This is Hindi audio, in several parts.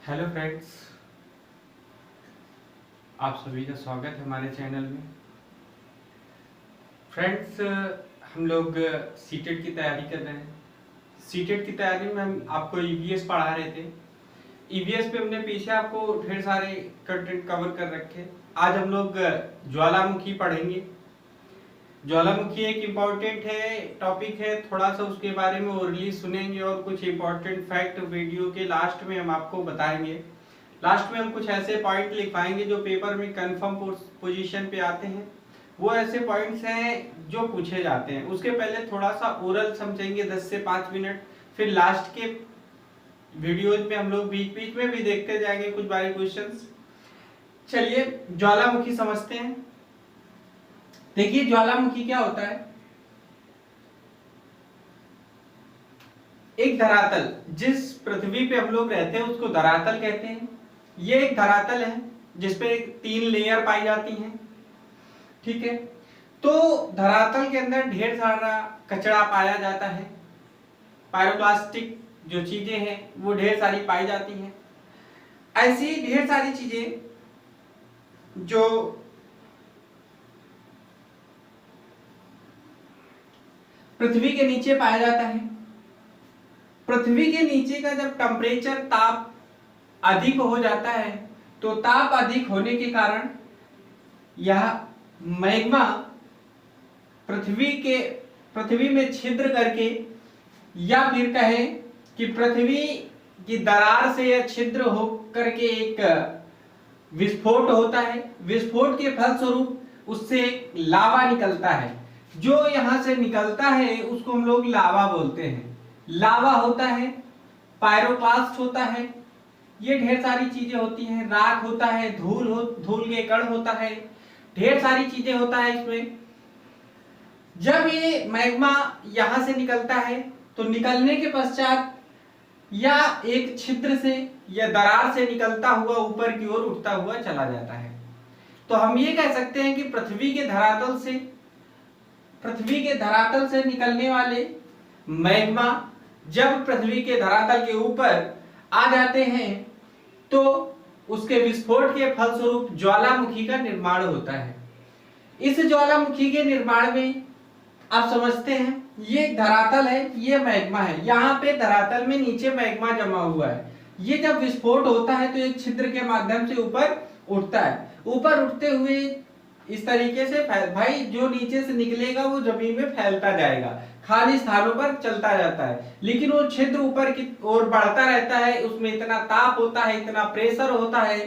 हेलो फ्रेंड्स, आप सभी का स्वागत है हमारे चैनल में। फ्रेंड्स, हम लोग सीटेट की तैयारी कर रहे हैं। सीटेट की तैयारी में हम आपको ईवीएस पढ़ा रहे थे। ईवीएस पे हमने पीछे आपको ढेर सारे कंटेंट कवर कर रखे। आज हम लोग ज्वालामुखी पढ़ेंगे। ज्वालामुखी एक इम्पॉर्टेंट है टॉपिक है, थोड़ा सा उसके बारे में ओरली सुनेंगे और कुछ इम्पोर्टेंट फैक्ट वीडियो के लास्ट में हम आपको बताएंगे। लास्ट में हम कुछ ऐसे पॉइंट लिखवाएंगे जो पेपर में कंफर्म पोजीशन पे आते हैं। वो ऐसे पॉइंट्स हैं जो पूछे जाते हैं। उसके पहले थोड़ा सा ओरल समझेंगे 10 से 5 मिनट, फिर लास्ट के वीडियोज में हम लोग बीच बीच में भी देखते जाएंगे कुछ बारे क्वेश्चंस। चलिए ज्वालामुखी समझते हैं। देखिए ज्वालामुखी क्या होता है। एक धरातल, जिस पृथ्वी पे हम लोग रहते हैं उसको धरातल कहते हैं। ये एक धरातल है जिसपे 3 लेयर पाई जाती हैं, ठीक है। तो धरातल के अंदर ढेर सारा कचरा पाया जाता है। पायरोप्लास्टिक जो चीजें हैं वो ढेर सारी पाई जाती हैं। ऐसी ढेर सारी चीजें जो पृथ्वी के नीचे पाया जाता है। पृथ्वी के नीचे का जब टेम्परेचर ताप अधिक हो जाता है तो ताप अधिक होने के कारण यह मैग्मा पृथ्वी में छिद्र करके, या फिर कहें कि पृथ्वी की दरार से यह छिद्र हो करके एक विस्फोट होता है। विस्फोट के फलस्वरूप उससे लावा निकलता है। जो यहां से निकलता है उसको हम लोग लावा बोलते हैं। लावा होता है, पायरोक्लास्ट होता है, ये ढेर सारी चीजें होती हैं। राख होता है, धूल के कण होता है, ढेर सारी चीजें होता है इसमें। जब ये मैग्मा यहां से निकलता है तो निकलने के पश्चात या एक छिद्र से या दरार से निकलता हुआ ऊपर की ओर उठता हुआ चला जाता है। तो हम ये कह सकते हैं कि पृथ्वी के धरातल से निकलने वाले मैग्मा जब पृथ्वी के धरातल के ऊपर आ जाते हैं तो उसके विस्फोट के फलस्वरूप ज्वालामुखी का निर्माण होता है। इस ज्वालामुखी के निर्माण में आप समझते हैं, ये धरातल है, ये मैग्मा है। यहाँ पे धरातल में नीचे मैग्मा जमा हुआ है। ये जब विस्फोट होता है तो एक छिद्र के माध्यम से ऊपर उठता है। ऊपर उठते हुए इस तरीके से भाई जो नीचे से निकलेगा वो जमीन में फैलता जाएगा, खाली स्थानों पर चलता जाता है। लेकिन वो छिद्र ऊपर की ओर बढ़ता रहता है। उसमें इतना ताप होता है, इतना प्रेशर होता है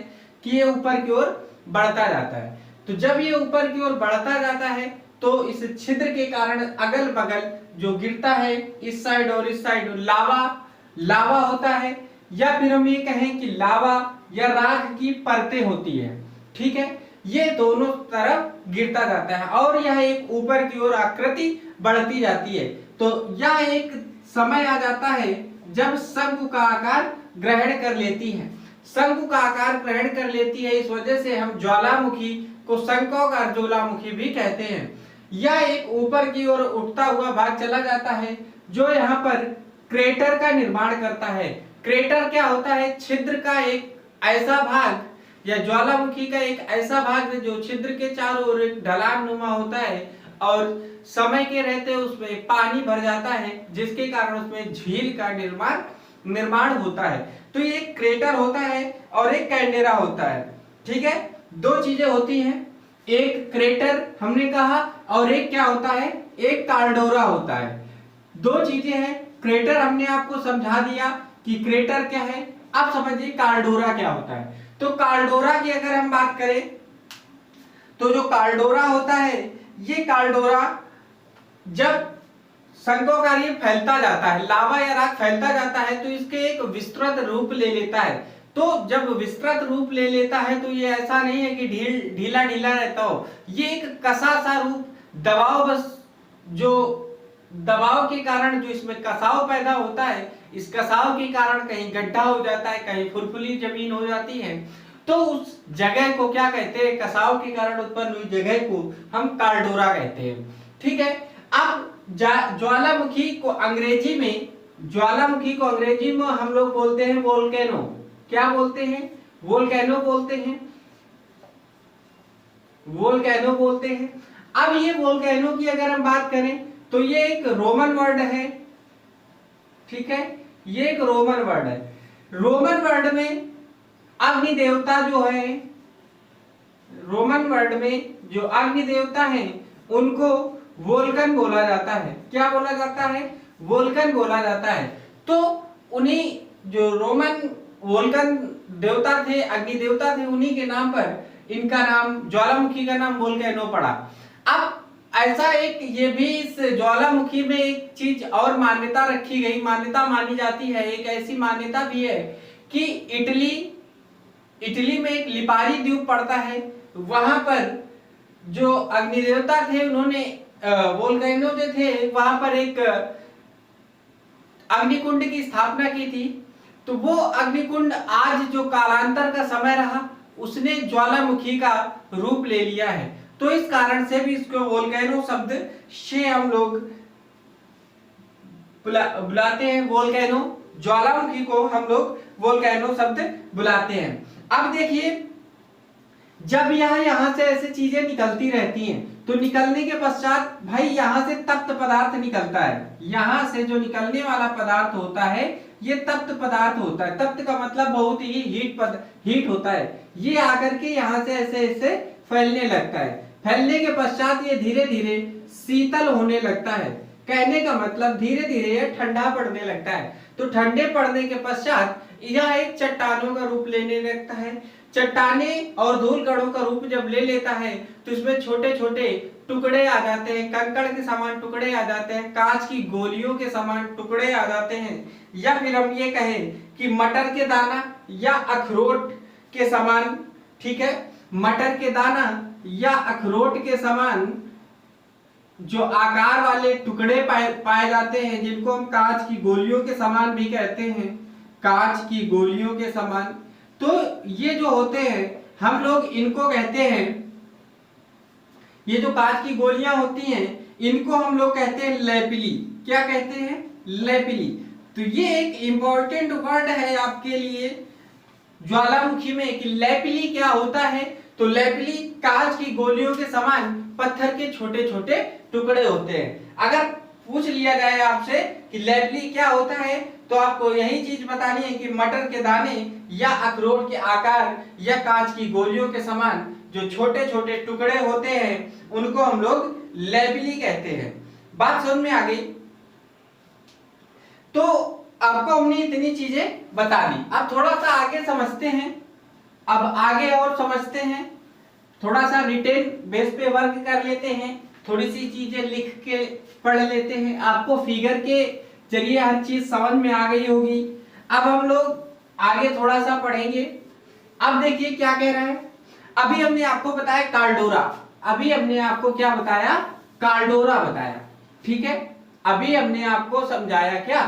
कि ये ऊपर की ओर बढ़ता जाता है। तो जब ये ऊपर की ओर बढ़ता जाता है तो इस छिद्र के कारण अगल बगल जो गिरता है, इस साइड और इस साइड लावा होता है, या फिर हम ये कहें कि लावा या राख की परतें होती है, ठीक है। ये दोनों तरफ गिरता जाता है और यह एक ऊपर की ओर आकृति बढ़ती जाती है। तो यह एक समय आ जाता है जब शंकु का आकार ग्रहण कर लेती है। शंकु का आकार ग्रहण कर लेती है, इस वजह से हम ज्वालामुखी को शंक्वाकार ज्वालामुखी भी कहते हैं। यह एक ऊपर की ओर उठता हुआ भाग चला जाता है जो यहाँ पर क्रेटर का निर्माण करता है। क्रेटर क्या होता है? छिद्र का एक ऐसा भाग या ज्वालामुखी का एक ऐसा भाग जो छिद्र के चारों ओर एक ढलान नुमा होता है और समय के रहते उसमें पानी भर जाता है, जिसके कारण उसमें झील का निर्माण होता है। तो ये एक क्रेटर होता है और एक कैल्डेरा होता है, ठीक है। दो चीजें होती हैं, एक क्रेटर हमने कहा और एक क्या होता है, एक काल्डोरा होता है। दो चीजें हैं। क्रेटर हमने आपको समझा दिया कि क्रेटर क्या है। अब समझिए काल्डोरा क्या होता है। तो काल्डोरा की अगर हम बात करें तो जो काल्डोरा होता है, ये काल्डोरा जब शंक्वाकार फैलता जाता है, लावा या राख फैलता जाता है तो इसके एक विस्तृत रूप ले लेता है। तो जब विस्तृत रूप ले लेता है तो ये ऐसा नहीं है कि ढीला ढीला रहता हो, ये एक कसा सा रूप, दबाव के कारण जो इसमें कसाव पैदा होता है, इस कसाव के कारण कहीं गड्ढा हो जाता है, कहीं फुलफुली जमीन हो जाती है, तो उस जगह को क्या कहते हैं? कसाव के कारण उत्पन्न हुई जगह को हम काल्डोरा कहते हैं, ठीक है। अब ज्वालामुखी को अंग्रेजी में हम लोग बोलते हैं वोल्केनो। क्या बोलते हैं? वोल्केनो बोलते हैं, वोल्केनो बोलते हैं। अब ये वोल्केनो की अगर हम बात करें तो ये एक रोमन वर्ड है, ठीक है, ये एक रोमन वर्ड है। रोमन वर्ड में अग्नि देवता जो है, रोमन वर्ड में जो अग्नि देवता हैं उनको वोल्कन बोला जाता है। क्या बोला जाता है? वोल्कन बोला जाता है। तो उन्हीं जो रोमन वोल्कन देवता थे, अग्नि देवता थे, उन्हीं के नाम पर इनका नाम, ज्वालामुखी का नाम वोल्केनो पड़ा। अब ऐसा एक ये भी इस ज्वालामुखी में एक चीज और मान्यता रखी गई, मान्यता मानी जाती है, एक ऐसी मान्यता भी है कि इटली में एक लिपारी द्वीप पड़ता है, वहां पर जो अग्नि देवता थे उन्होंने वोल्केनो जो थे वहां पर एक अग्निकुंड की स्थापना की थी। तो वो अग्निकुंड आज जो कालांतर का समय रहा उसने ज्वालामुखी का रूप ले लिया है। तो इस कारण से भी इसको वोल्केनो शब्द से हम लोग बुलाते हैं। वोल्केनो, ज्वालामुखी को हम लोग वोल्केनो शब्द बुलाते हैं। अब देखिए, जब यहां से ऐसे चीजें निकलती रहती हैं तो निकलने के पश्चात भाई यहां से तप्त पदार्थ निकलता है। यहां से जो निकलने वाला पदार्थ होता है ये तप्त पदार्थ होता है। तप्त का मतलब बहुत ही हीट होता है। ये आकर के यहां से ऐसे ऐसे फैलने लगता है। फैलने के पश्चात ये धीरे धीरे शीतल होने लगता है। कहने का मतलब धीरे धीरे ये ठंडा पड़ने लगता है। तो ठंडे पड़ने के पश्चात यह एक चट्टानों का रूप लेने लगता है। चट्टाने और धूल कणों का रूप जब ले लेता है तो इसमें छोटे छोटे टुकड़े आ जाते हैं, कंकड़ के समान टुकड़े आ जाते हैं, कांच की गोलियों के समान टुकड़े आ जाते हैं, या फिर हम ये कहें कि मटर के दाना या अखरोट के समान, ठीक है, मटर के दाना या अखरोट के समान जो आकार वाले टुकड़े पाए जाते हैं, जिनको हम कांच की गोलियों के समान भी कहते हैं, कांच की गोलियों के समान। तो ये जो होते हैं हम लोग इनको कहते हैं, ये जो कांच की गोलियां होती हैं इनको हम लोग कहते हैं लेपिली। क्या कहते हैं? लेपिली। तो ये एक इंपॉर्टेंट वर्ड है आपके लिए ज्वालामुखी में कि लेपिली क्या होता है। तो लेपिली कांच की गोलियों के समान पत्थर के छोटे छोटे टुकड़े होते हैं। अगर पूछ लिया जाए आपसे कि लेपिली क्या होता है तो आपको यही चीज बतानी है कि मटर के दाने या अखरोट के आकार या कांच की गोलियों के समान जो छोटे छोटे टुकड़े होते हैं उनको हम लोग लेपिली कहते हैं। बात समझ में आ गई? तो आपको हमने इतनी चीजें बता दी। अब थोड़ा सा आगे समझते हैं, अब आगे और समझते हैं, थोड़ा सा रिटेन बेस पे वर्क कर लेते हैं, थोड़ी सी चीजें लिख के पढ़ लेते हैं। आपको फिगर के जरिए हर चीज समझ में आ गई होगी। अब हम लोग आगे थोड़ा सा पढ़ेंगे। अब देखिए क्या कह रहा है। अभी हमने आपको बताया काल्डोरा, अभी हमने आपको क्या बताया? काल्डोरा बताया, ठीक है। अभी हमने आपको समझाया क्या?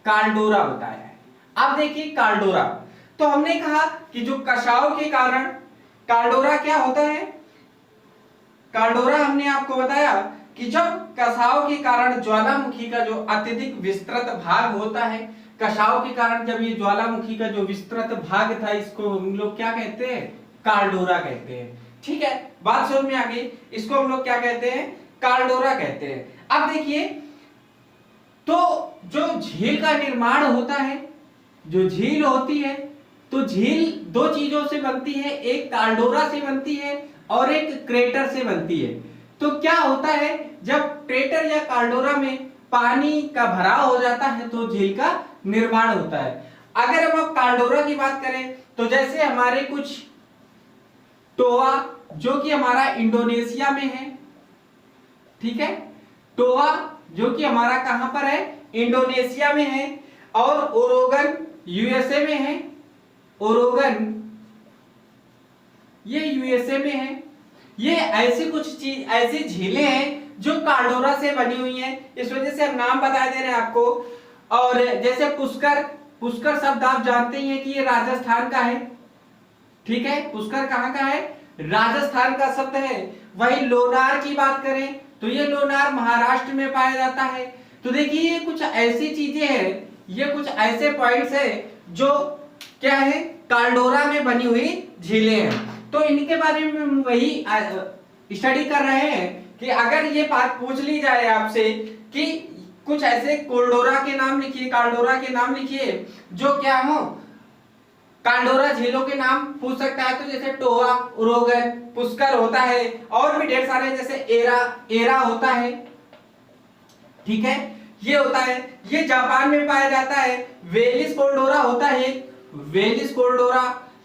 काल्डोरा बताया है। अब देखिए काल्डोरा, तो हमने कहा कि जो कषायों के कारण काल्डोरा क्या होता है? काल्डोरा हमने आपको बताया कि जब कषायों के कारण ज्वालामुखी का जो अत्यधिक विस्तृत भाग होता है, कषायों के कारण जब ये ज्वालामुखी का जो विस्तृत भाग था इसको हम लोग क्या कहते हैं? काल्डोरा कहते हैं, ठीक है। बात समझ में आ गई? इसको हम लोग क्या कहते हैं? काल्डोरा कहते हैं। अब देखिए, तो जो झील का निर्माण होता है, जो झील होती है, तो झील दो चीजों से बनती है, एक काल्डोरा से बनती है और एक क्रेटर से बनती है। तो क्या होता है, जब क्रेटर या काल्डोरा में पानी का भराव हो जाता है तो झील का निर्माण होता है। अगर हम अब काल्डोरा की बात करें तो जैसे हमारे कुछ टोआ जो कि हमारा इंडोनेशिया में है, ठीक है, टोआ जो कि हमारा कहां पर है? इंडोनेशिया में है, और ओरेगन यूएसए में है, ओरेगन ये यूएसए में है। ये ऐसी कुछ चीज, ऐसी झीलें हैं जो काल्डोरा से बनी हुई हैं, इस वजह से हम नाम बता दे रहे हैं आपको। और जैसे पुष्कर, पुष्कर शब्द आप जानते ही हैं कि ये राजस्थान का है, ठीक है। पुष्कर कहां का है? राजस्थान का शब्द है। वही लोनार की बात करें तो ये लोनार महाराष्ट्र में पाया जाता है। तो देखिए ये कुछ ऐसी चीजें हैं, ये कुछ ऐसे पॉइंट्स हैं जो क्या है काल्डोरा में बनी हुई झीलें हैं। तो इनके बारे में हम वही स्टडी कर रहे हैं कि अगर ये बात पूछ ली जाए आपसे कि कुछ ऐसे कोल्डोरा के नाम लिखिए, काल्डोरा के नाम लिखिए जो क्या हो, काल्डोरा झीलों के नाम पूछ सकता है। तो जैसे टोआ, उरोगन, पुष्कर होता है, और भी ढेर सारे, जैसे एरा होता है, ठीक है, ये होता है, ये जापान में पाया जाता है। वेलिस कोल्डोरा होता है, वेलिस कोल्डोरा,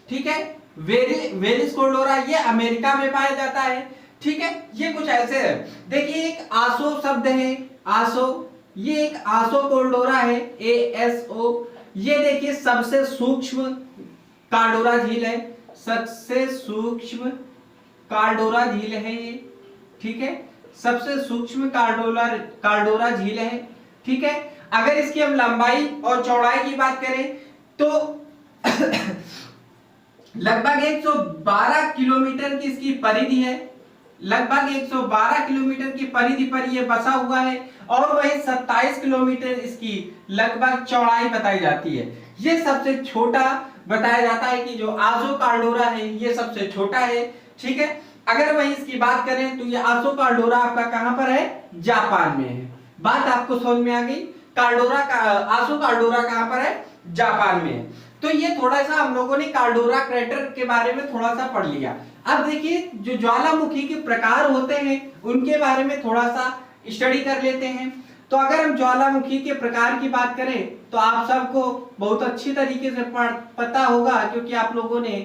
ठीक है, वेलिस कोल्डोरा ये अमेरिका में पाया जाता है, ठीक है। ये कुछ ऐसे है। देखिए एक आसो शब्द है, आसो, ये एक आसो कोल्डोरा है, ASO। ये देखिए सबसे सूक्ष्म काल्डोरा झील है, सबसे सूक्ष्म काल्डोरा झील है ये, ठीक है, सबसे सूक्ष्म काल्डोरा झील है, ठीक है। अगर इसकी हम लंबाई और चौड़ाई की बात करें तो लगभग 112 किलोमीटर की इसकी परिधि है, लगभग 112 किलोमीटर की परिधि पर यह बसा हुआ है, और वही 27 किलोमीटर इसकी लगभग चौड़ाई बताई जाती है। ये सबसे छोटा बताया जाता है कि जो आसो काल्डोरा है ये सबसे छोटा है, ठीक है। अगर वही इसकी बात करें तो ये आसो काल्डोरा आपका कहां पर है, जापान में है। बात आपको समझ में आ गई, आसो काल्डोरा कहां पर है, जापान में है। तो ये थोड़ा सा हम लोगों ने काल्डोरा क्रेटर के बारे में थोड़ा सा पढ़ लिया। अब देखिए जो ज्वालामुखी के प्रकार होते हैं उनके बारे में थोड़ा सा स्टडी कर लेते हैं। तो अगर हम ज्वालामुखी के प्रकार की बात करें तो आप सबको बहुत अच्छी तरीके से पता होगा, क्योंकि आप लोगों ने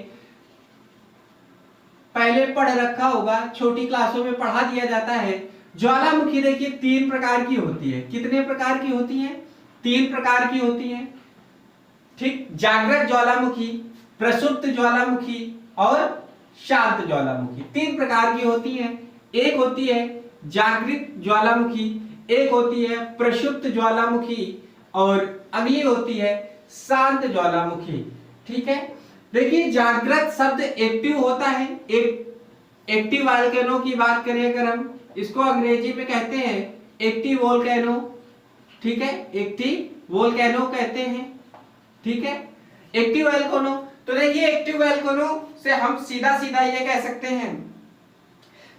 पहले पढ़ रखा होगा, छोटी क्लासों में पढ़ा दिया जाता है। ज्वालामुखी देखिए 3 प्रकार की होती है। कितने प्रकार की होती है, 3 प्रकार की होती है, ठीक। जागृत ज्वालामुखी, प्रसुप्त ज्वालामुखी और शांत ज्वालामुखी, 3 प्रकार की होती है। एक होती है जागृत ज्वालामुखी, एक होती है प्रसुप्त ज्वालामुखी, और अगली होती है शांत ज्वालामुखी, ठीक है। देखिए जागृत शब्द एक्टिव होता है, एक्टिव वोल्केनो की बात करें अगर हम, इसको अंग्रेजी में कहते हैं एक्टिव वोल्केनो, ठीक है, एक्टिव वोल्केनो कहते हैं, ठीक है, एक्टिव वोल्केनो। तो देखिए एक्टिव वोल्केनो से हम सीधा सीधा ये कह सकते हैं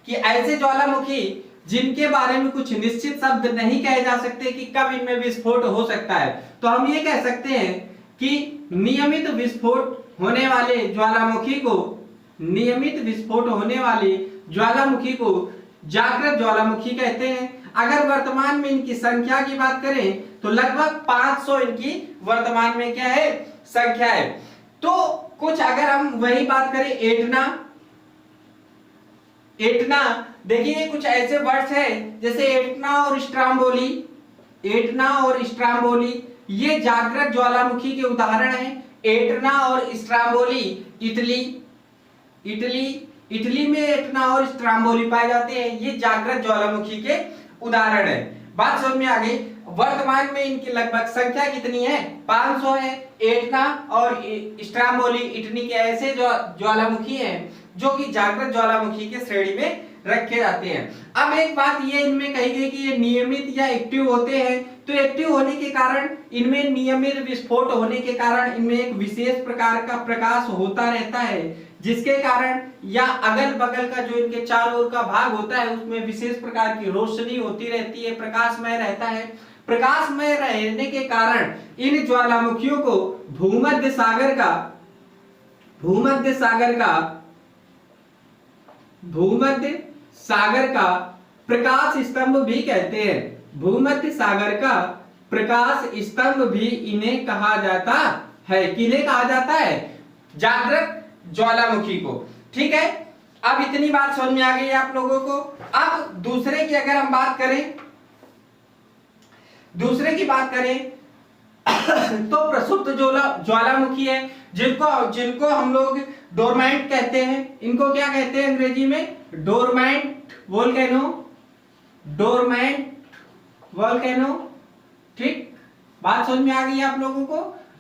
कि ऐसे ज्वालामुखी जिनके बारे में कुछ निश्चित शब्द नहीं कहे जा सकते कि कब इनमें विस्फोट हो सकता है, तो हम ये कह सकते हैं कि नियमित विस्फोट होने वाले ज्वालामुखी को, नियमित विस्फोट होने वाले ज्वालामुखी को जागृत ज्वालामुखी कहते हैं। अगर वर्तमान में इनकी संख्या की बात करें तो लगभग 500 इनकी वर्तमान में क्या है, संख्या है। तो कुछ अगर हम वही बात करें एटना, देखिए कुछ ऐसे वर्ड्स है जैसे एटना और स्ट्राम्बोली, एटना और स्ट्राम्बोली ये जागृत ज्वालामुखी के उदाहरण हैं। एटना और स्ट्राम्बोली, इटली में एटना और स्ट्राम्बोली पाए जाते हैं, ये जागृत ज्वालामुखी के उदाहरण है। बात समझ में आ गई। वर्तमान में इनकी लगभग संख्या कितनी है, 500 है। एटना और स्ट्राम्बोली, इटली के ऐसे ज्वालामुखी हैं जो कि जागृत ज्वालामुखी के श्रेणी में रखे जाते हैं। अब एक बात ये इनमें कही गई कि ये नियमित या एक्टिव होते हैं, तो एक्टिव होने के कारण इनमें नियमित विस्फोट होने के कारण इनमें एक विशेष प्रकार का प्रकाश होता रहता है, जिसके कारण या अगल बगल का जो इनके चारों ओर का भाग होता है उसमें विशेष प्रकार की रोशनी होती रहती है, प्रकाशमय रहता है। प्रकाशमय रहने के कारण इन ज्वालामुखियों को भूमध्य सागर का प्रकाश स्तंभ भी कहते हैं। भूमध्य सागर का प्रकाश स्तंभ भी इन्हें कहा जाता है। किन्हें कहा जाता है, जागृत ज्वालामुखी को, ठीक है। अब इतनी बात समझ में आ गई आप लोगों को। अब दूसरे की अगर हम बात करें, तो प्रसुप्त ज्वालामुखी है, जिनको हम लोग डोरमेंट कहते हैं। इनको क्या कहते हैं अंग्रेजी में, डोरमेंट वोल्केनो, ठीक। बात समझ में आ गई आप लोगों को,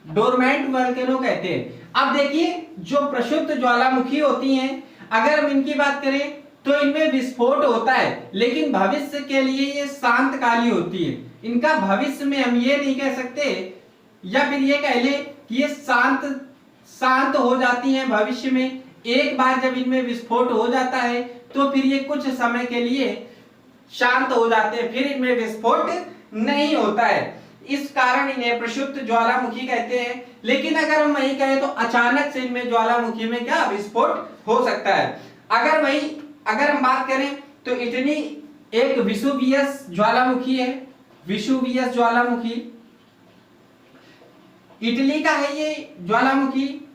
डोरमेंट वोल्केनो कहते हैं। अब देखिए जो प्रसुप्त ज्वालामुखी होती हैं, अगर हम इनकी बात करें तो इनमें विस्फोट होता है, लेकिन भविष्य के लिए ये शांतकाली होती है। इनका भविष्य में हम ये नहीं कह सकते, या फिर ये कह ले कि ये शांत हो जाती हैं भविष्य में। एक बार जब इनमें विस्फोट हो जाता है तो फिर ये कुछ समय के लिए शांत हो जाते हैं, फिर इनमें विस्फोट नहीं होता है। इस कारण इन्हें प्रक्षुब्ध ज्वालामुखी कहते हैं। लेकिन अगर हम वही कहें तो अचानक से इनमें ज्वालामुखी में क्या विस्फोट हो सकता है। अगर हम बात करें तो इटली एक विसुवियस ज्वालामुखी है, विसुवियस ज्वालामुखी इटली का है। ये ज्वालामुखी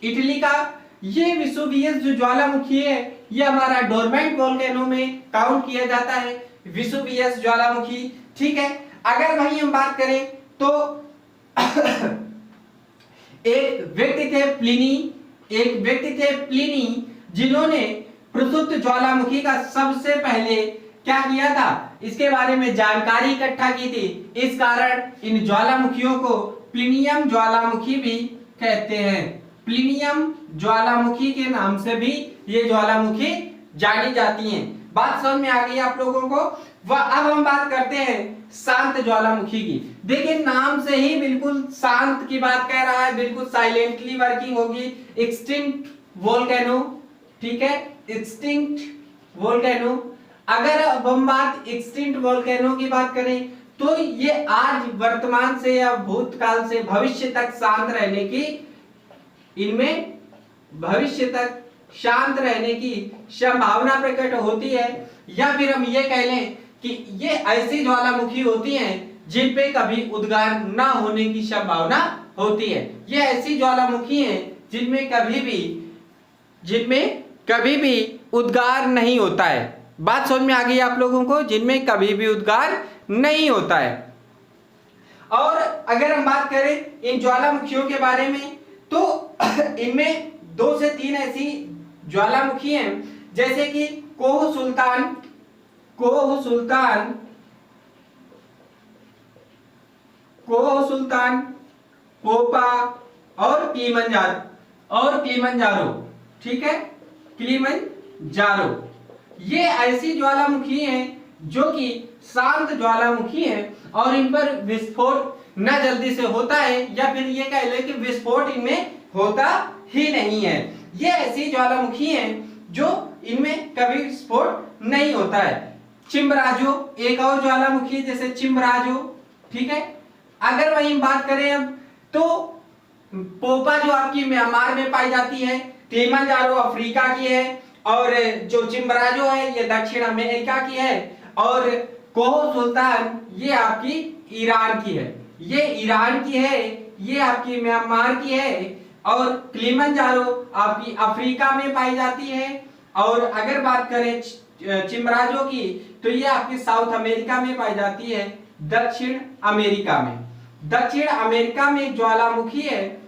इटली का ये विसुवियस जो ज्वालामुखी है ये हमारा डोरमेंट वोल्केनो में काउंट किया जाता है, विसुवियस ज्वालामुखी। ठीक है, अगर वही हम बात करें तो एक व्यक्ति थे प्लिनी जिन्होंने प्रसुप्त ज्वालामुखी का सबसे पहले क्या किया था, इसके बारे में जानकारी इकट्ठा की थी। इस कारण इन ज्वालामुखियों को प्लिनियम ज्वालामुखी भी कहते हैं। प्लिनियम ज्वालामुखी के नाम से भी ये ज्वालामुखी जानी जाती हैं। बात समझ में आ गई आप लोगों को। अब हम बात करते हैं शांत ज्वालामुखी की। देखिए नाम से ही बिल्कुल शांत की बात कह रहा है, बिल्कुल साइलेंटली वर्किंग होगी। एक्सटिंक्ट वोल्केनो, ठीक है, एक्सटिंक्ट वोल्केनो। अगर अब हम बात एक्सटिंक्ट वोल्केनो की बात करें तो ये आज वर्तमान से या भूतकाल से भविष्य तक शांत रहने की, इनमें भविष्य तक शांत रहने की संभावना प्रकट होती है। या फिर हम ये कह लें कि ये ऐसी ज्वालामुखी होती हैं जिन पे कभी उद्गार ना होने की संभावना होती है। ये ऐसी ज्वालामुखी हैं जिनमें कभी भी उद्गार नहीं होता है। बात समझ में आ गई आप लोगों को, जिनमें कभी भी उद्गार नहीं होता है। और अगर हम बात करें इन ज्वालामुखियों के बारे में तो इनमें 2 से 3 ऐसी ज्वालामुखी हैं, जैसे कि कोह सुल्तान, पोपा और किलिमंजारो, ठीक है, किलिमंजारो। ये ऐसी ज्वालामुखी हैं जो कि शांत ज्वालामुखी हैं और इन पर विस्फोट न जल्दी से होता है, या फिर ये कह ले कि विस्फोट इनमें होता ही नहीं है। ये ऐसी ज्वालामुखी हैं जो इनमें कभी विस्फोट नहीं होता है। चिम्बराजो एक और ज्वालामुखी जैसे चिम्बराजो, ठीक है। अगर वही बात करें अब तो पोपा जो आपकी म्यांमार में पाई जाती है, किलिमंजारो अफ्रीका की है, और जो चिम्बराजो है ये दक्षिण अमेरिका की है, और कोह सुल्तान ये आपकी ईरान की है। ये ईरान की है, ये आपकी म्यांमार की है, और किलिमंजारो आपकी अफ्रीका में पाई जाती है। और अगर बात करें चिम्बराजो की तो ये आपकी साउथ अमेरिका में पाई जाती है, दक्षिण अमेरिका में एक ज्वालामुखी है,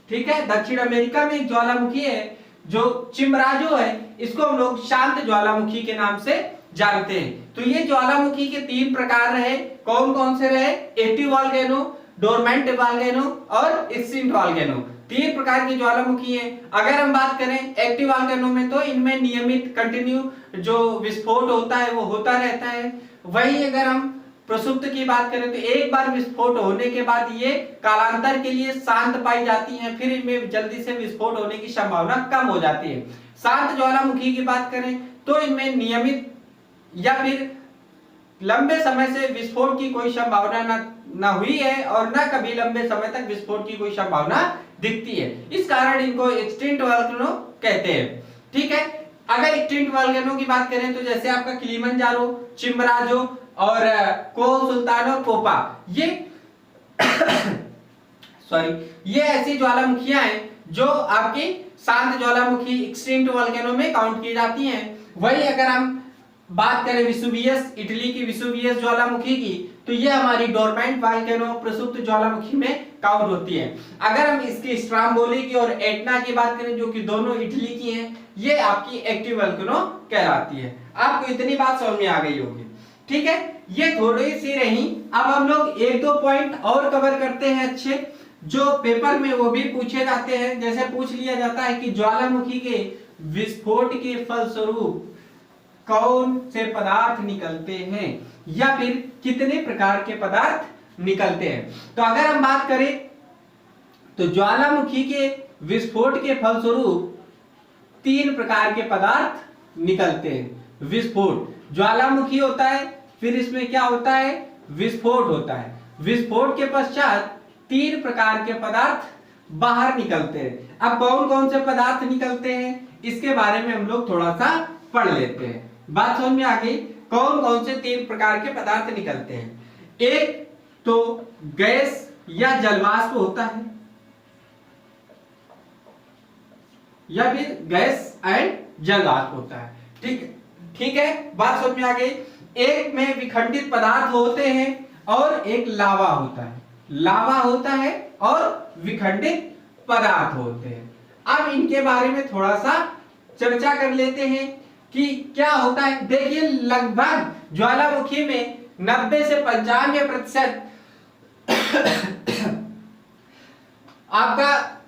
ठीक है, दक्षिण अमेरिका में एक ज्वालामुखी है जो चिम्बराजो है। इसको हम लोग शांत ज्वालामुखी के नाम से जानते हैं। तो ये ज्वालामुखी के 3 प्रकार रहे। कौन कौन से रहे? एक्टिव वोल्केनो, डोरमेंट वोल्केनो और एक्सटिंक्ट वोल्केनो। 3 प्रकार की ज्वालामुखी हैं। अगर हम बात करें एक्टिव वोल्केनो में तो इनमें नियमित कंटिन्यू जो विस्फोट होता है वो होता रहता है। वही अगर हम प्रसुप्त की बात करें तो एक बार विस्फोट होने के बाद ये कालांतर के लिए शांत पाई जाती हैं, फिर इनमें जल्दी से विस्फोट होने की संभावना कम हो जाती है। शांत ज्वालामुखी की बात करें तो इनमें नियमित या फिर लंबे समय से विस्फोट की कोई संभावना ना हुई है और ना कभी लंबे समय तक विस्फोट की कोई संभावना दिखती है। इस कारण इनको एक्सटिंक्ट वोल्केनो कहते हैं, ठीक है। अगर एक्सटिंक्ट वोल्केनो की बात करें तो जैसे आपका किलिमंजारो, चिम्बराजो और कोह सुल्तान और पोपा, ये ये ऐसी ज्वालामुखियां हैं जो आपकी शांत ज्वालामुखी एक्सटिंक्ट वोल्केनो में काउंट की जाती हैं। वही अगर हम बात करें विसुवियस, इटली की विसुवियस ज्वालामुखी की, तो ये हमारी डोरमेंट वोल्केनो प्रसुप्त ज्वालामुखी में काउंट होती है। अगर हम इसकी स्ट्रोम्बोली की और एटना की बात करें जो कि दोनों इटली की हैं, ये आपकी एक्टिव वोल्केनो कहलाती है। आपको इतनी बात समझ में आ गई होगी, ठीक है। ये थोड़ी सी रही। अब हम लोग 1-2 पॉइंट और कवर करते हैं अच्छे, जो पेपर में वो भी पूछे जाते हैं। जैसे पूछ लिया जाता है कि ज्वालामुखी के विस्फोट के फलस्वरूप कौन से पदार्थ निकलते हैं या फिर कितने प्रकार के पदार्थ निकलते हैं। तो अगर हम बात करें तो ज्वालामुखी के विस्फोट के फलस्वरूप 3 प्रकार के पदार्थ निकलते हैं। विस्फोट, ज्वालामुखी होता है, फिर इसमें क्या होता है, विस्फोट होता है। विस्फोट के पश्चात 3 प्रकार के पदार्थ बाहर निकलते हैं। अब कौन कौन से पदार्थ निकलते हैं इसके बारे में हम लोग थोड़ा सा पढ़ लेते हैं। बात समझ में आ गई, कौन कौन से 3 प्रकार के पदार्थ निकलते हैं। एक तो गैस या जलवाष्प होता है, या फिर गैस एंड जलवाष्प होता है। ठीक है, बात समझ में आ गई। एक में विखंडित पदार्थ होते हैं और एक लावा होता है। लावा होता है और विखंडित पदार्थ होते हैं। अब इनके बारे में थोड़ा सा चर्चा कर लेते हैं कि क्या होता है। देखिए, लगभग ज्वालामुखी में 90 से 95% आपका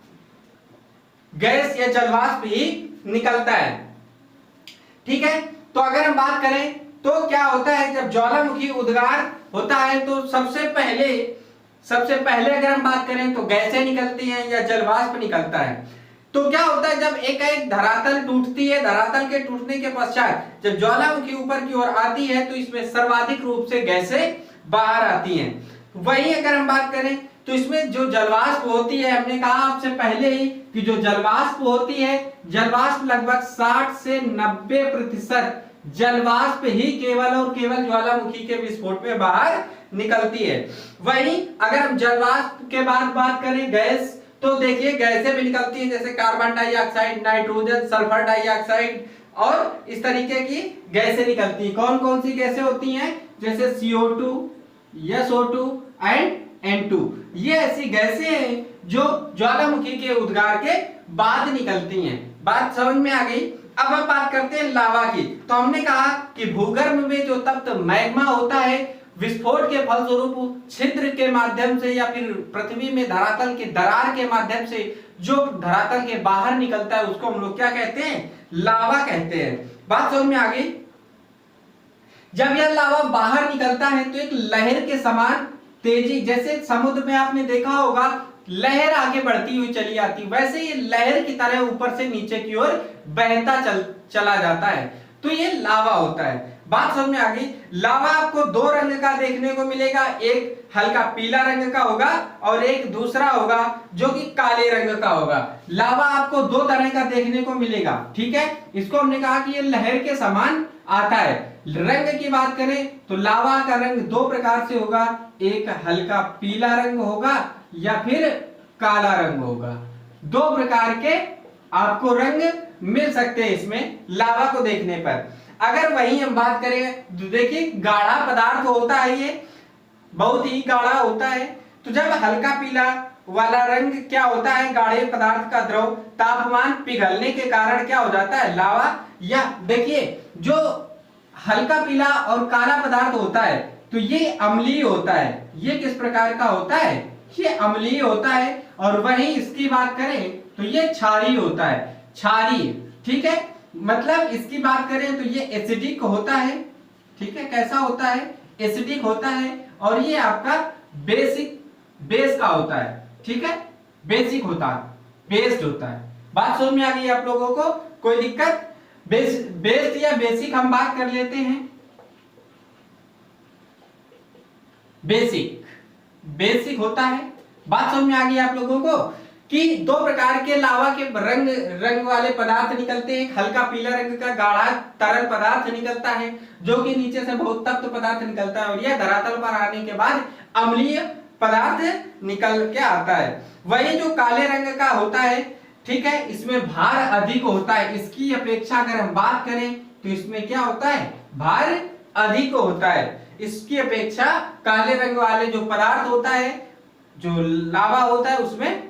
गैस या जलवाष्प ही निकलता है। ठीक है, तो अगर हम बात करें तो क्या होता है, जब ज्वालामुखी उद्गार होता है तो सबसे पहले अगर हम बात करें तो गैसें निकलती हैं या जलवाष्प निकलता है। तो क्या होता है, जब एक धरातल टूटती है, धरातल के टूटने के पश्चात जब ज्वालामुखी ऊपर की ओर आती है तो इसमें सर्वाधिक रूप से गैसें बाहर आती हैं। वहीं अगर हम बात करें तो इसमें जो जलवाष्प होती है, हमने कहा आपसे पहले ही कि जो जलवाष्प होती है, जलवाष्प लगभग 60 से 90% जलवाष्प ही केवल और केवल ज्वालामुखी के विस्फोट में बाहर निकलती है। वहीं अगर हम जलवाष्प के बाद बात करें गैस, तो देखिए गैसें भी निकलती हैं, जैसे carbon dioxide, nitrogen, sulphur dioxide और इस तरीके की गैसें निकलती हैं। कौन कौन सी गैसें होती हैं, जैसे CO2, SO2 एंड N2। ये ऐसी गैसें हैं जो ज्वालामुखी के उद्गार के बाद निकलती हैं। बात समझ में आ गई। अब हम बात करते हैं लावा की। तो हमने कहा कि भूगर्भ में जो तप्त मैग्मा होता है, विस्फोट के फलस्वरूप छिद्र के माध्यम से या फिर पृथ्वी में धरातल के दरार के माध्यम से जो धरातल के बाहर निकलता है उसको हम लोग क्या कहते हैं, लावा कहते हैं। बात समझ में आ गई। जब यह लावा बाहर निकलता है तो एक लहर के समान तेजी, जैसे समुद्र में आपने देखा होगा लहर आगे बढ़ती हुई चली आती, वैसे ये लहर की तरह ऊपर से नीचे की ओर बहता चला जाता है, तो ये लावा होता है। बात समझ में आ गई। लावा आपको 2 रंग का देखने को मिलेगा, एक हल्का पीला रंग का होगा और एक दूसरा होगा जो कि काले रंग का होगा। लावा आपको 2 तरह का देखने को मिलेगा। ठीक है, इसको हमने कहा कि ये लहर के समान आता है। रंग की बात करें तो लावा का रंग 2 प्रकार से होगा, एक हल्का पीला रंग होगा या फिर काला रंग होगा। 2 प्रकार के आपको रंग मिल सकते हैं इसमें लावा को देखने पर। अगर वही हम बात करें तो देखिए गाढ़ा पदार्थ होता है, ये बहुत ही गाढ़ा होता है। तो जब हल्का पीला वाला रंग क्या होता है, गाढ़े पदार्थ का द्रव तापमान पिघलने के कारण क्या हो जाता है, लावा। या देखिए जो हल्का पीला और काला पदार्थ होता है तो ये अम्लीय होता है। ये किस प्रकार का होता है, ये अम्लीय होता है। और वहीं इसकी बात करें तो ये क्षारीय होता है, क्षारीय। ठीक है, मतलब इसकी बात करें तो ये एसिडिक होता है। ठीक है, कैसा होता है, एसिडिक होता है। और ये आपका बेस का होता है। ठीक है, बेसिक होता है, बेस्ड होता है। बात समझ में आ गई आप लोगों को, कोई दिक्कत। बेस्ड या बेसिक हम बात कर लेते हैं। बेसिक होता है। बात समझ में आ गई आप लोगों को कि 2 प्रकार के लावा के रंग वाले पदार्थ निकलते हैं। हल्का पीला रंग का गाढ़ा तरल पदार्थ निकलता है जो कि नीचे से बहुत तप्त पदार्थ निकलता है, और यह धरातल पर आने के बाद अम्लीय पदार्थ निकल के आता है। वही जो काले रंग का होता है, ठीक है, इसमें भार अधिक होता है। इसकी अपेक्षा अगर हम बात करें तो इसमें क्या होता है, भार अधिक होता है। इसकी अपेक्षा काले रंग वाले जो पदार्थ होता है, जो लावा होता है, उसमें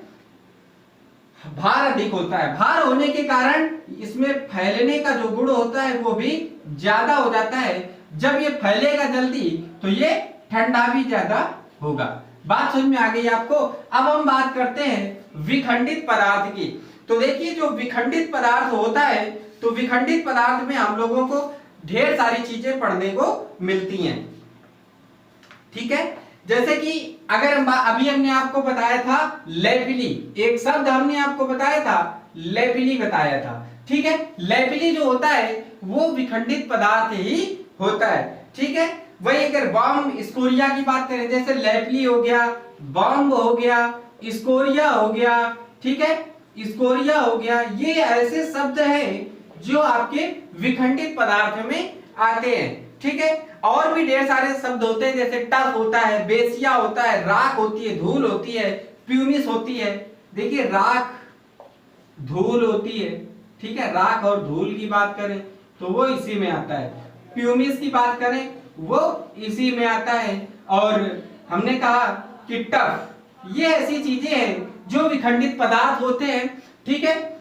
भार अधिक होता है। भार होने के कारण इसमें फैलने का जो गुण होता है वो भी ज्यादा हो जाता है। जब ये फैलेगा जल्दी तो ये ठंडा भी ज्यादा होगा। बात समझ में आ गई आपको। अब हम बात करते हैं विखंडित पदार्थ की। तो देखिए जो विखंडित पदार्थ होता है, तो विखंडित पदार्थ में हम लोगों को ढेर सारी चीजें पढ़ने को मिलती हैं। ठीक है, जैसे कि अगर अभी हमने आपको बताया था लेपिली, एक शब्द हमने आपको बताया था लेपिली बताया था, ठीक है। लेपिली जो होता है वो विखंडित पदार्थ ही होता है, ठीक है। वही अगर बॉम्ब स्कोरिया की बात करें, जैसे लेपिली हो गया, बॉम्ब हो गया, स्कोरिया हो गया, ठीक है, स्कोरिया हो गया, ये ऐसे शब्द हैं जो आपके विखंडित पदार्थों में आते हैं, ठीक है। और भी ढेर सारे शब्द होते हैं, जैसे टफ होता है, बेसिया होता है, राख होती है, धूल होती है, प्यूमिस होती है। देखिए राख, धूल होती है, ठीक है, राख और धूल की बात करें तो वो इसी में आता है, प्यूमिस की बात करें वो इसी में आता है, और हमने कहा कि टफ, ये ऐसी चीजें हैं जो विखंडित पदार्थ होते हैं, ठीक है,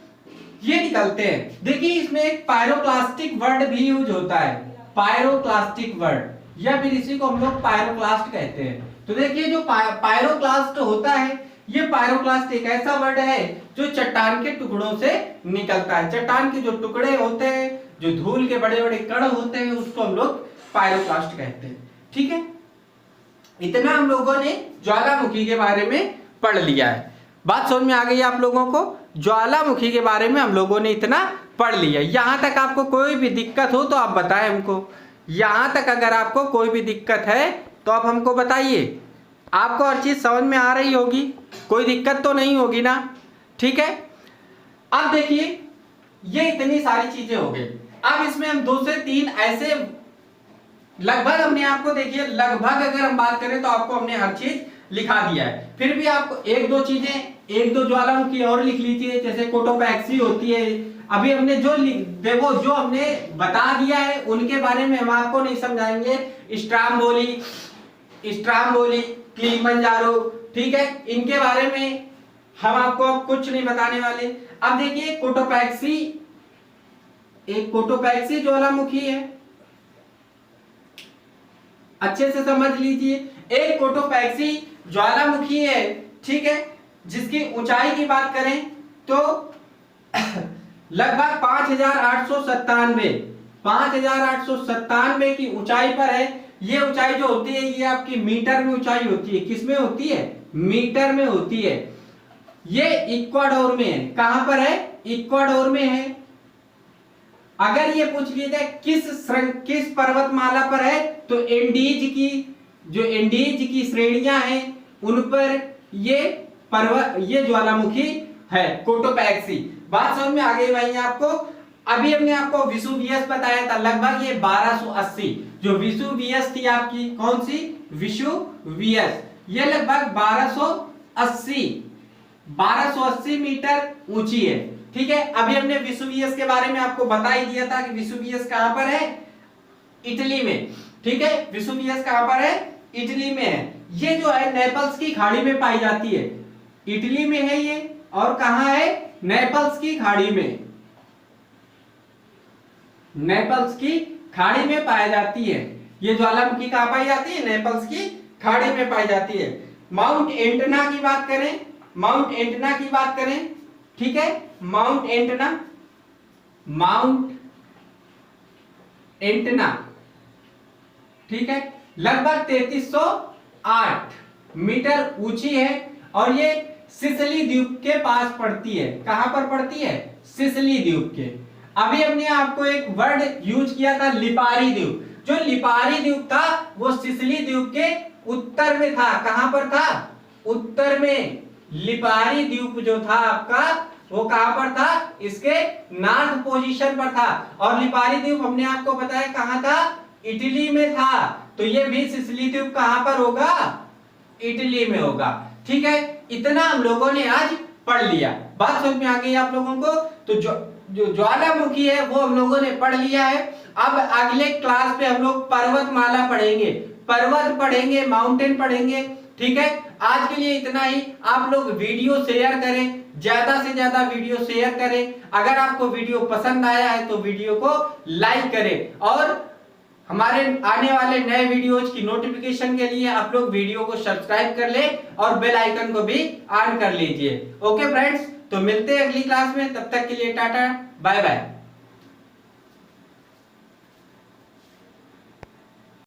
ये निकलते हैं। देखिए इसमें एक पायरोक्लास्टिक वर्ड भी यूज होता है, पायरोक्लास्टिक वर्ड, या फिर इसी को हम लोग पायरोक्लास्ट कहते हैं। तो देखिए जो पायरोक्लास्ट होता है, ये पायरोक्लास्ट एक ऐसा वर्ड है जो चट्टान के टुकड़ों से निकलता है। चट्टान के जो टुकड़े होते हैं, जो धूल के बड़े बड़े कण होते हैं, उसको हम लोग पायरोक्लास्ट कहते हैं, ठीक है। इतना हम लोगों ने ज्वालामुखी के बारे में पढ़ लिया है। बात समझ में आ गई आप लोगों को? ज्वालामुखी के बारे में हम लोगों ने इतना पढ़ लिया। यहां तक आपको कोई भी दिक्कत हो तो आप बताएं हमको। यहां तक अगर आपको कोई भी दिक्कत है तो आप हमको बताइए। आपको हर चीज समझ में आ रही होगी, कोई दिक्कत तो नहीं होगी ना? ठीक है। अब देखिए ये इतनी सारी चीजें हो गई। अब इसमें हम 2 से 3 ऐसे लगभग हमने आपको, देखिए लगभग अगर हम बात करें तो आपको हमने हर चीज लिखा दिया है। फिर भी आपको 1-2 चीजें, 1-2 ज्वालामुखी और लिख लीजिए, जैसे कोटोपैक्सी होती है। अभी हमने जो देखो जो हमने बता दिया है उनके बारे में हम आपको नहीं समझाएंगे। स्ट्राम्बोली, किलिमंजारो, ठीक है, इनके बारे में हम आपको अब कुछ नहीं बताने वाले। अब देखिए कोटोपैक्सी, एक कोटोपैक्सी ज्वालामुखी है, अच्छे से समझ लीजिए। एक कोटोपैक्सी ज्वालामुखी है, ठीक है, जिसकी ऊंचाई की बात करें तो लगभग 5897 की ऊंचाई पर है। ये ऊंचाई जो होती है ये आपकी मीटर में ऊंचाई होती है। किसमें होती है? मीटर में होती है। ये इक्वाडोर में है। कहां पर है? इक्वाडोर में है। अगर ये पूछ लिया जाए किस पर्वतमाला पर है तो एंडीज की श्रेणियां हैं उन पर ये ज्वालामुखी है, कोटोपैक्सी। बात समझ में आ गई भाई आपको? अभी हमने आपको विसुवियस बताया था, लगभग ये 1280, जो विसुवियस थी आपकी, कौन सी? विसुवियस, ये लगभग 1280 मीटर ऊंची है, ठीक है। अभी हमने विसुवियस के बारे में आपको बता ही दिया था कि विसुवियस कहां पर है? इटली में, ठीक है। विसुवियस कहां पर है? इटली में है। ये जो है नेपल्स की खाड़ी में पाई जाती है। इटली में है ये, और कहां है? नेपल्स की खाड़ी में, नेपल्स की खाड़ी में पाई जाती है। ये ज्वालामुखी कहां पाई जाती है? नेपल्स की खाड़ी में पाई जाती है। माउंट एंटना की बात करें, ठीक है, माउंट एंटना, ठीक है, लगभग 3308 मीटर ऊंची है, और ये सिसिली द्वीप के पास पड़ती है। कहां पर पड़ती है? सिसिली द्वीप के। अभी हमने आपको एक वर्ड यूज किया था, लिपारी द्वीप। जो लिपारी द्वीप था वो सिसिली द्वीप के उत्तर में था। कहां पर था? उत्तर में। लिपारी द्वीप जो था आपका वो कहां पर था? इसके नॉर्थ पोजीशन पर था। और लिपारी द्वीप हमने आपको बताया कहां था? इटली में था। तो ये भी सिसिली द्वीप कहां पर होगा? इटली में होगा, ठीक है। इतना हम लोगों ने आज पढ़ लिया। बात समझ में आ गई आप लोगों को? तो जो ज्वालामुखी है वो हम लोगों ने पढ़ लिया है। अब अगले क्लास पे हम लोग पर्वतमाला पढ़ेंगे, पर्वत पढ़ेंगे, माउंटेन पढ़ेंगे, ठीक है। आज के लिए इतना ही। आप लोग वीडियो शेयर करें, ज्यादा से ज्यादा वीडियो शेयर करें। अगर आपको वीडियो पसंद आया है तो वीडियो को लाइक करें, और हमारे आने वाले नए वीडियोज की नोटिफिकेशन के लिए आप लोग वीडियो को सब्सक्राइब कर ले और बेल आइकन को भी ऑन कर लीजिए। ओके फ्रेंड्स, तो मिलते हैं अगली क्लास में। तब तक के लिए टाटा, बाय बाय।